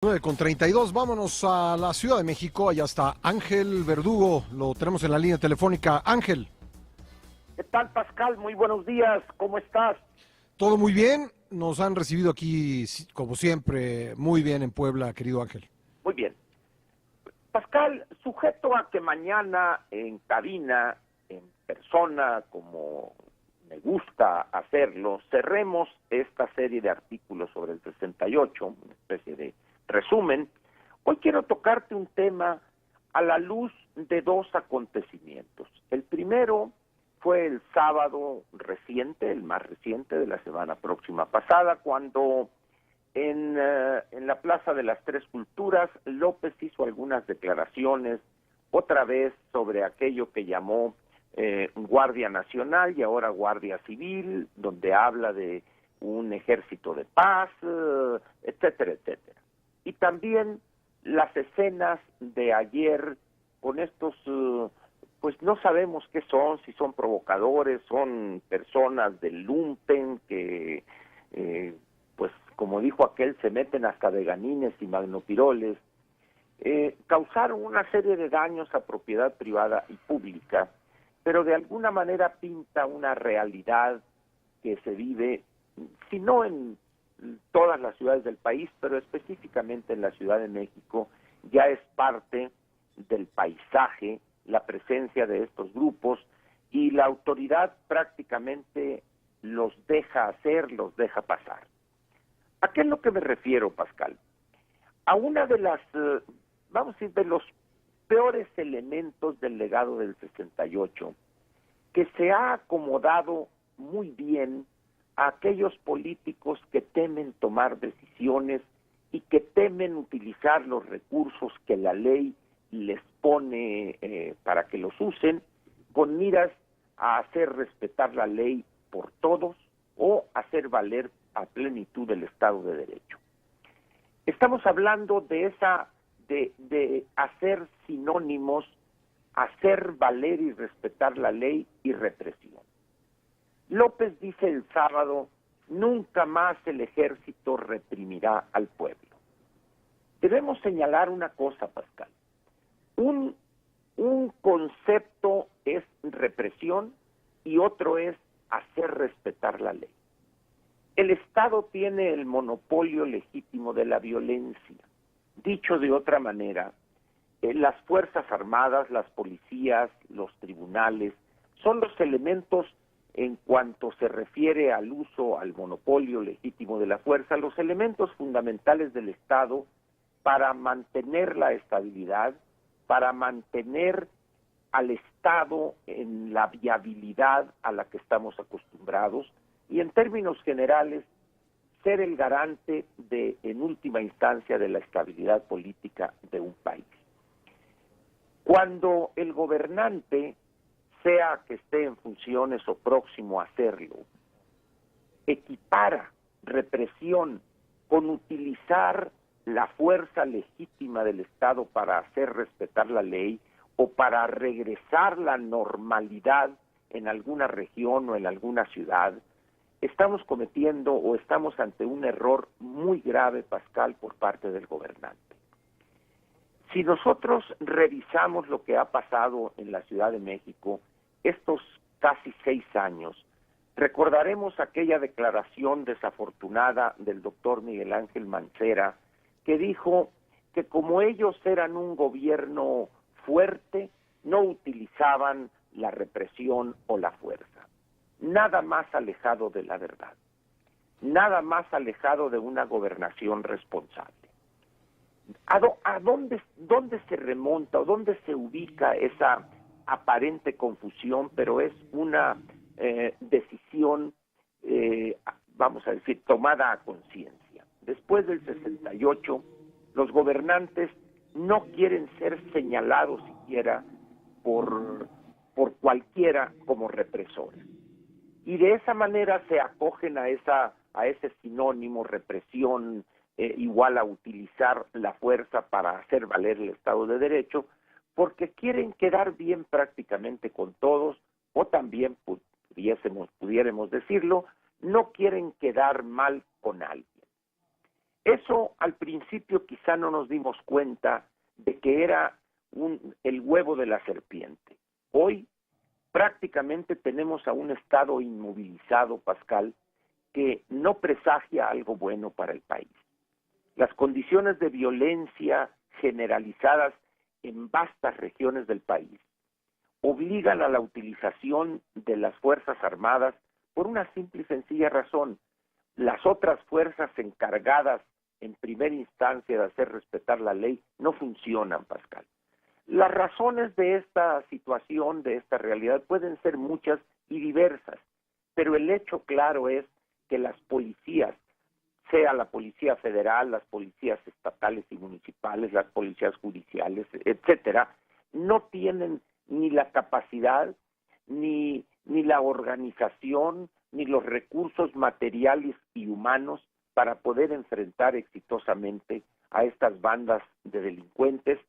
9:32, vámonos a la Ciudad de México. Allá está Ángel Verdugo, lo tenemos en la línea telefónica. Ángel, ¿Qué tal, Pascal? Muy buenos días, ¿cómo estás? todo muy bien, nos han recibido aquí, como siempre, muy bien en Puebla, querido Ángel. Muy bien. Pascal, sujeto a que mañana en cabina, en persona, como me gusta hacerlo, cerremos esta serie de artículos sobre el 68, una especie de resumen. Hoy quiero tocarte un tema a la luz de dos acontecimientos. El primero fue el sábado reciente, el más reciente de la semana próxima pasada, cuando en la Plaza de las Tres Culturas López hizo algunas declaraciones, otra vez sobre aquello que llamó Guardia Nacional y ahora Guardia Civil, donde habla de un ejército de paz, etcétera, etcétera. Y también las escenas de ayer con estos pues no sabemos qué son, si son provocadores, son personas del lumpen que, pues como dijo aquel, se meten hasta veganines y magnopiroles, causaron una serie de daños a propiedad privada y pública, pero de alguna manera pinta una realidad que se vive, si no en todas las ciudades del país, pero específicamente en la Ciudad de México, ya es parte del paisaje la presencia de estos grupos y la autoridad prácticamente los deja hacer, los deja pasar. ¿A qué es lo que me refiero, Pascal? A una de las, vamos a decir, de los peores elementos del legado del 68, que se ha acomodado muy bien a aquellos políticos que temen tomar decisiones y que temen utilizar los recursos que la ley les pone para que los usen, con miras a hacer respetar la ley por todos o hacer valer a plenitud el Estado de Derecho. Estamos hablando de de hacer sinónimos, hacer valer y respetar la ley y represión. López dice el sábado: nunca más el ejército reprimirá al pueblo. Debemos señalar una cosa, Pascal. Un concepto es represión y otro es hacer respetar la ley. El Estado tiene el monopolio legítimo de la violencia. Dicho de otra manera, las Fuerzas Armadas, las policías, los tribunales, son los elementos en cuanto se refiere al uso, al monopolio legítimo de la fuerza, los elementos fundamentales del Estado para mantener la estabilidad, para mantener al Estado en la viabilidad a la que estamos acostumbrados y en términos generales ser el garante de, en última instancia, de la estabilidad política de un país. Cuando el gobernante, sea que esté en funciones o próximo a hacerlo, equipara represión con utilizar la fuerza legítima del Estado para hacer respetar la ley o para regresar la normalidad en alguna región o en alguna ciudad, estamos cometiendo o estamos ante un error muy grave, Pascal, por parte del gobernante. Si nosotros revisamos lo que ha pasado en la Ciudad de México estos casi 6 años, recordaremos aquella declaración desafortunada del doctor Miguel Ángel Mancera, que dijo que como ellos eran un gobierno fuerte, no utilizaban la represión o la fuerza. Nada más alejado de la verdad, nada más alejado de una gobernación responsable. ¿A dónde se remonta o dónde se ubica esa aparente confusión, pero es una decisión, vamos a decir, tomada a conciencia? Después del 68, los gobernantes no quieren ser señalados siquiera por cualquiera como represores. Y de esa manera se acogen a ese sinónimo represión igual a utilizar la fuerza para hacer valer el Estado de Derecho, porque quieren quedar bien prácticamente con todos, o también pudiéramos decirlo, no quieren quedar mal con alguien. Eso al principio quizá no nos dimos cuenta de que era el huevo de la serpiente. Hoy prácticamente tenemos a un Estado inmovilizado, Pascal, que no presagia algo bueno para el país. Las condiciones de violencia generalizadas en vastas regiones del país obligan a la utilización de las Fuerzas Armadas por una simple y sencilla razón. Las otras fuerzas encargadas en primera instancia de hacer respetar la ley no funcionan, Pascal. Las razones de esta situación, de esta realidad, pueden ser muchas y diversas, pero el hecho claro es que las policías, sea la Policía Federal, las policías estatales y municipales, las policías judiciales, etcétera, no tienen ni la capacidad, ni la organización, ni los recursos materiales y humanos para poder enfrentar exitosamente a estas bandas de delincuentes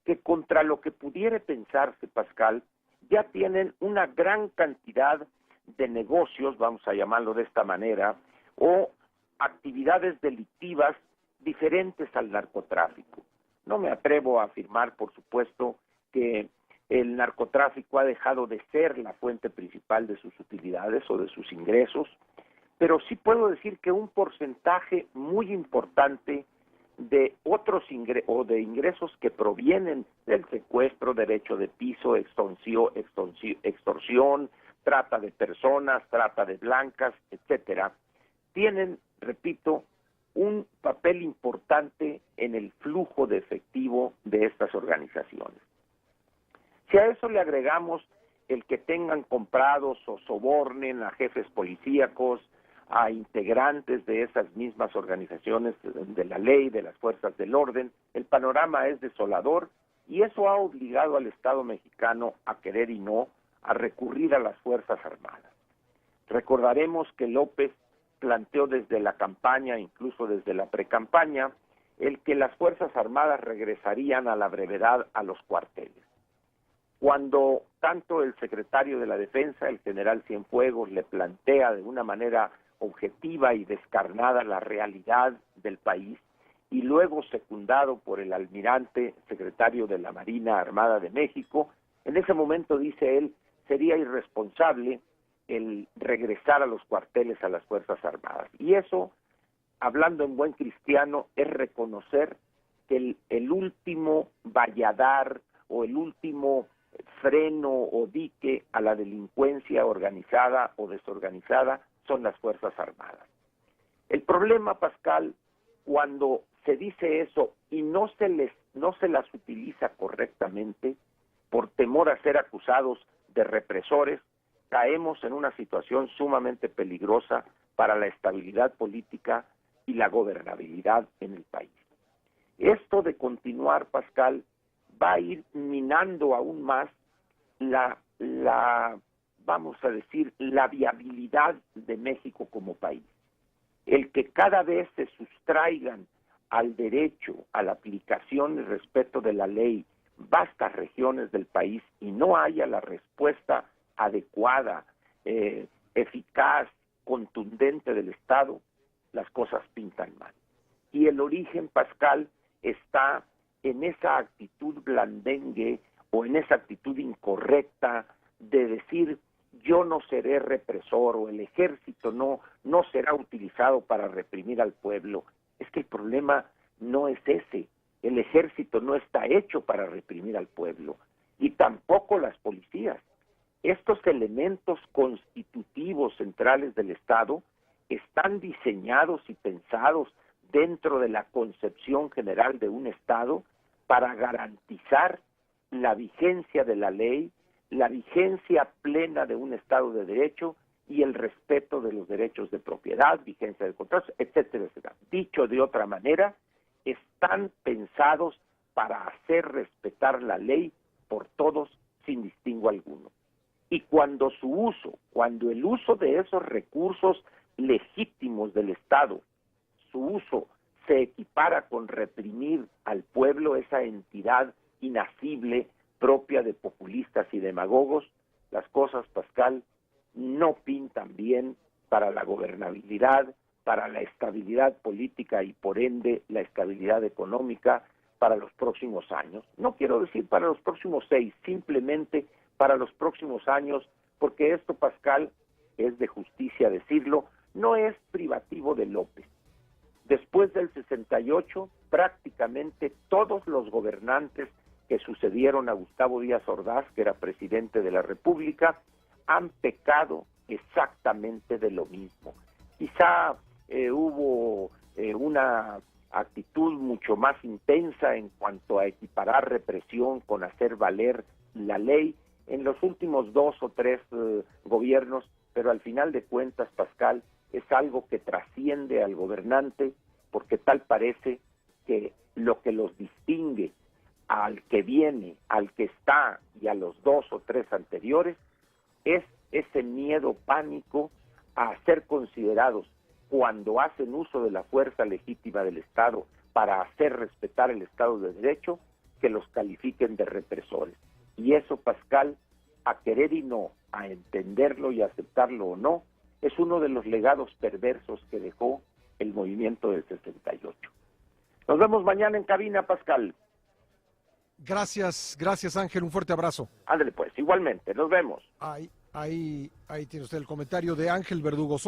que, contra lo que pudiera pensarse, Pascal, ya tienen una gran cantidad de negocios, vamos a llamarlo de esta manera, o actividades delictivas diferentes al narcotráfico. No me atrevo a afirmar, por supuesto, que el narcotráfico ha dejado de ser la fuente principal de sus utilidades o de sus ingresos, pero sí puedo decir que un porcentaje muy importante de otros ingresos que provienen del secuestro, derecho de piso, extorsión, trata de personas, trata de blancas, etcétera, tienen, repito, un papel importante en el flujo de efectivo de estas organizaciones. Si a eso le agregamos el que tengan comprados o sobornen a jefes policíacos, a integrantes de esas mismas organizaciones de la ley, de las fuerzas del orden, el panorama es desolador y eso ha obligado al Estado mexicano a querer y no a recurrir a las Fuerzas Armadas. Recordaremos que López planteó desde la campaña, incluso desde la precampaña, el que las Fuerzas Armadas regresarían a la brevedad a los cuarteles. Cuando tanto el secretario de la Defensa, el general Cienfuegos, le plantea de una manera objetiva y descarnada la realidad del país, y luego secundado por el almirante secretario de la Marina Armada de México, en ese momento, dice él, sería irresponsable el regresar a los cuarteles a las Fuerzas Armadas. Y eso, hablando en buen cristiano, es reconocer que el último valladar o el último freno o dique a la delincuencia organizada o desorganizada son las Fuerzas Armadas. El problema, Pascal, cuando se dice eso y no se las utiliza correctamente por temor a ser acusados de represores, caemos en una situación sumamente peligrosa para la estabilidad política y la gobernabilidad en el país. Esto de continuar, Pascal, va a ir minando aún más vamos a decir, la viabilidad de México como país. El que cada vez se sustraigan al derecho, a la aplicación y respeto de la ley, vastas regiones del país y no haya la respuesta adecuada, eficaz, contundente del Estado, las cosas pintan mal. Y el origen, Pascal, está en esa actitud blandengue o en esa actitud incorrecta de decir yo no seré represor o el ejército no será utilizado para reprimir al pueblo. Es que el problema no es ese. El ejército no está hecho para reprimir al pueblo y tampoco las policías. Estos elementos constitutivos centrales del Estado están diseñados y pensados dentro de la concepción general de un Estado para garantizar la vigencia de la ley, la vigencia plena de un Estado de Derecho y el respeto de los derechos de propiedad, vigencia de contratos, etcétera, etcétera. Dicho de otra manera, están pensados para hacer respetar la ley por todos sin distingo alguno. Y cuando el uso de esos recursos legítimos del Estado, su uso se equipara con reprimir al pueblo, esa entidad inasible propia de populistas y demagogos, las cosas, Pascal, no pintan bien para la gobernabilidad, para la estabilidad política y por ende la estabilidad económica para los próximos años. No quiero decir para los próximos 6, simplemente para los próximos años, porque esto, Pascal, es de justicia decirlo, no es privativo de López. Después del 68, prácticamente todos los gobernantes que sucedieron a Gustavo Díaz Ordaz, que era presidente de la República, han pecado exactamente de lo mismo. Quizá hubo una actitud mucho más intensa en cuanto a equiparar represión con hacer valer la ley en los últimos 2 o 3 gobiernos, pero al final de cuentas, Pascal, es algo que trasciende al gobernante, porque tal parece que lo que los distingue al que viene, al que está y a los 2 o 3 anteriores es ese miedo, pánico a ser considerados, cuando hacen uso de la fuerza legítima del Estado para hacer respetar el Estado de Derecho, que los califiquen de represores. Y eso, Pascal, a querer y no, a entenderlo y aceptarlo o no, es uno de los legados perversos que dejó el movimiento del 68. Nos vemos mañana en cabina, Pascal. Gracias Ángel, un fuerte abrazo. Ándale pues, igualmente, nos vemos. Ahí tiene usted el comentario de Ángel Verdugo.